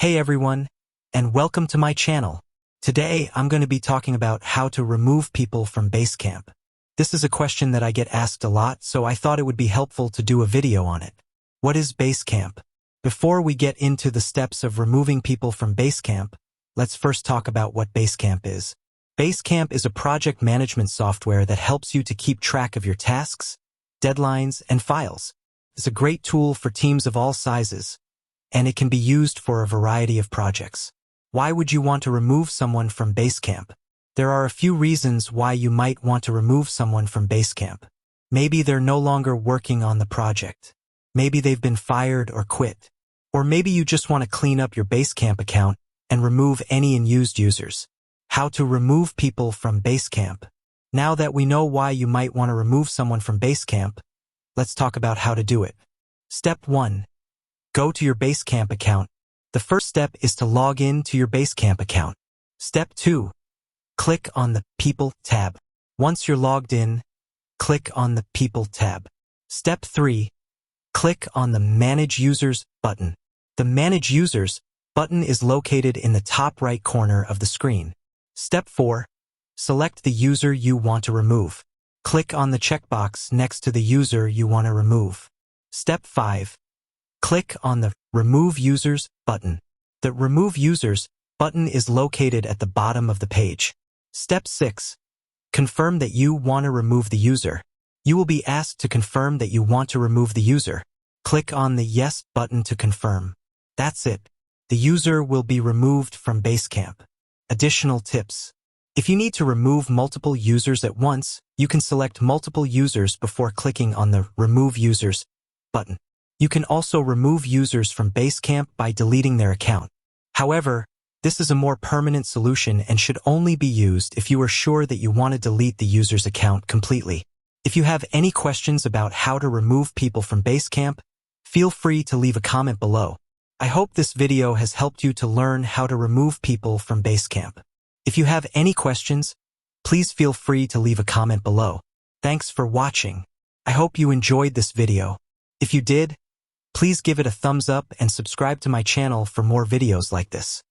Hey everyone, and welcome to my channel. Today, I'm going to be talking about how to remove people from Basecamp. This is a question that I get asked a lot, so I thought it would be helpful to do a video on it. What is Basecamp? Before we get into the steps of removing people from Basecamp, let's first talk about what Basecamp is. Basecamp is a project management software that helps you to keep track of your tasks, deadlines, and files. It's a great tool for teams of all sizes, and it can be used for a variety of projects. Why would you want to remove someone from Basecamp? There are a few reasons why you might want to remove someone from Basecamp. Maybe they're no longer working on the project. Maybe they've been fired or quit. Or maybe you just want to clean up your Basecamp account and remove any unused users. How to remove people from Basecamp. Now that we know why you might want to remove someone from Basecamp, let's talk about how to do it. Step 1. Go to your Basecamp account. The first step is to log in to your Basecamp account. Step 2. Click on the People tab. Once you're logged in, click on the People tab. Step 3. Click on the Manage Users button. The Manage Users button is located in the top right corner of the screen. Step 4. Select the user you want to remove. Click on the checkbox next to the user you want to remove. Step 5. Click on the Remove Users button. The Remove Users button is located at the bottom of the page. Step 6. Confirm that you want to remove the user. You will be asked to confirm that you want to remove the user. Click on the Yes button to confirm. That's it. The user will be removed from Basecamp. Additional tips. If you need to remove multiple users at once, you can select multiple users before clicking on the Remove Users button. You can also remove users from Basecamp by deleting their account. However, this is a more permanent solution and should only be used if you are sure that you want to delete the user's account completely. If you have any questions about how to remove people from Basecamp, feel free to leave a comment below. I hope this video has helped you to learn how to remove people from Basecamp. If you have any questions, please feel free to leave a comment below. Thanks for watching. I hope you enjoyed this video. If you did, please give it a thumbs up and subscribe to my channel for more videos like this.